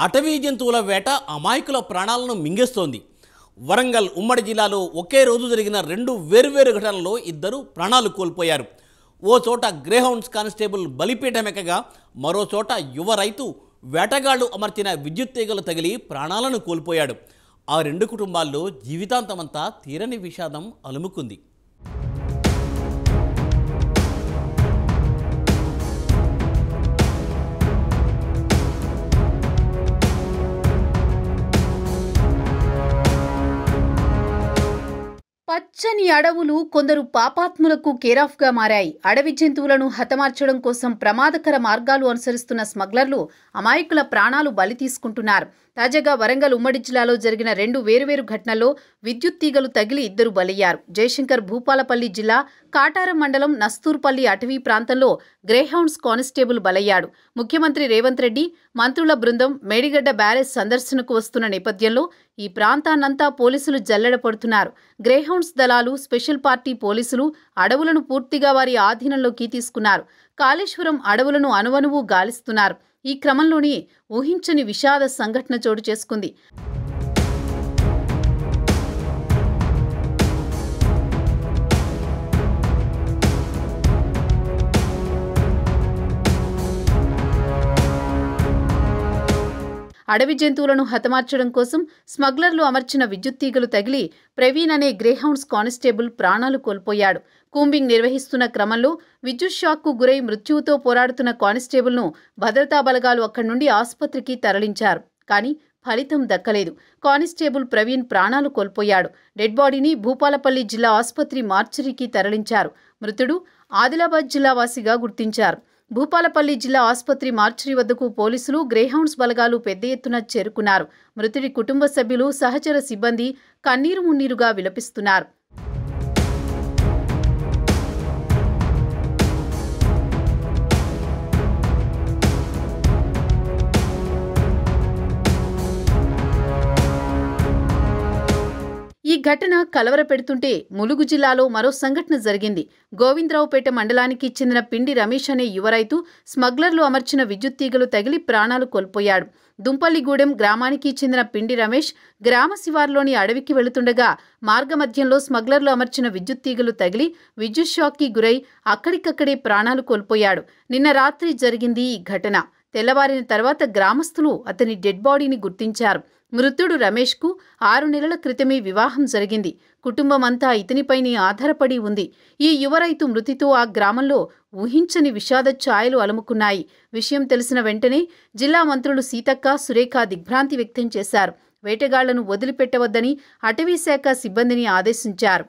అటవీ జంతువుల వేట అమాయకుల ప్రాణాలను మింగేస్తోంది. వరంగల్ ఉమ్మడి జిల్లాలో ఒకే రోజు జరిగిన రెండు వేర్వేరు ఘటనల్లో ఇద్దరు ప్రాణాలు కోల్పోయారు. ఓ చోట గ్రేహౌండ్స్ కానిస్టేబుల్ బలిపీఠమెక్కగా మరో చోట యువ రైతు వేటగాళ్లు అమర్చిన విద్యుత్ తీగలు తగిలి ప్రాణాలను కోల్పోయాడు. ఆ రెండు కుటుంబాల్లో జీవితాంతమంతా తీరని విషాదం అలుముకుంది. పచ్చని అడవులు కొందరు పాపాత్ములకు కేరాఫ్గా మారాయి. అడవి జంతువులను హతమార్చడం కోసం ప్రమాదకర మార్గాలు అనుసరిస్తున్న స్మగ్లర్లు అమాయకుల ప్రాణాలు బలి తీసుకుంటున్నారు. తాజాగా వరంగల్ ఉమ్మడి జిల్లాలో జరిగిన రెండు వేరువేరు ఘటనల్లో విద్యుత్ తీగలు తగిలి ఇద్దరు బలయ్యారు. జయశంకర్ భూపాలపల్లి జిల్లా కాటారం మండలం నస్తూర్పల్లి అటవీ ప్రాంతంలో గ్రేహౌండ్స్ కానిస్టేబుల్ బలయ్యాడు. ముఖ్యమంత్రి రేవంత్ రెడ్డి మంత్రుల బృందం మేడిగడ్డ బ్యారేజ్ సందర్శనకు వస్తున్న నేపథ్యంలో ఈ ప్రాంతాన్నంతా పోలీసులు జల్లెడ పడుతున్నారు. గ్రేహౌండ్స్ దళాలు, స్పెషల్ పార్టీ పోలీసులు అడవులను పూర్తిగా వారి ఆధీనంలోకి తీసుకున్నారు. కాళేశ్వరం అడవులను అణువణువు గాలిస్తున్నారు. ఈ క్రమంలోనే ఊహించని విషాద సంఘటన చోటు చేసుకుంది. అడవి జంతువులను హతమార్చడం కోసం స్మగ్లర్లు అమర్చిన విద్యుత్ తీగలు తగిలి ప్రవీణ్ అనే గ్రేహౌండ్స్ కానిస్టేబుల్ ప్రాణాలు కోల్పోయాడు. కూంబింగ్ నిర్వహిస్తున్న క్రమంలో విద్యుత్ షాక్కు గురై మృత్యువుతో పోరాడుతున్న కానిస్టేబుల్ను భద్రతా బలగాలు అక్కడి నుండి ఆసుపత్రికి తరలించారు. కానీ ఫలితం దక్కలేదు. కానిస్టేబుల్ ప్రవీణ్ ప్రాణాలు కోల్పోయాడు. డెడ్ బాడీని భూపాలపల్లి జిల్లా ఆసుపత్రి మార్చరీకి తరలించారు. మృతుడు ఆదిలాబాద్ జిల్లా వాసిగా గుర్తించారు. భూపాలపల్లి జిల్లా ఆసుపత్రి మార్చరీ వద్దకు పోలీసులు, గ్రేహౌండ్స్ బలగాలు పెద్ద ఎత్తున చేరుకున్నారు. మృతుడి కుటుంబ సభ్యులు, సహచర సిబ్బంది కన్నీరు మున్నీరుగా విలపిస్తున్నారు. ఈ ఘటన కలవరపెడుతుంటే ములుగు జిల్లాలో మరో సంఘటన జరిగింది. గోవిందరావుపేట మండలానికి చెందిన పిండి రమేష్ అనే యువ రైతు స్మగ్లర్లు అమర్చిన విద్యుత్ తీగలు తగిలి ప్రాణాలు కోల్పోయాడు. దుంపల్లిగూడెం గ్రామానికి చెందిన పిండి రమేష్ గ్రామ శివారులోని అడవికి వెళుతుండగా మార్గమధ్యంలో స్మగ్లర్లు అమర్చిన విద్యుత్ తీగలు తగిలి విద్యుత్ షాక్కి గురై అక్కడికక్కడే ప్రాణాలు కోల్పోయాడు. నిన్న రాత్రి జరిగింది ఈ ఘటన. తెల్లవారిన తర్వాత గ్రామస్తులు అతని డెడ్ బాడీని గుర్తించారు. మృతుడు రమేష్కు 6 నెలల క్రితమే వివాహం జరిగింది. కుటుంబమంతా ఇతనిపైనే ఆధారపడి ఉంది. ఈ యువ రైతు మృతితో ఆ గ్రామంలో ఊహించని విషాద ఛాయలు అలుముకున్నాయి. విషయం తెలిసిన వెంటనే జిల్లా మంత్రులు సీతక్క, సురేఖ దిగ్భ్రాంతి వ్యక్తం చేశారు. వేటగాళ్లను వదిలిపెట్టవద్దని అటవీశాఖ సిబ్బందిని ఆదేశించారు.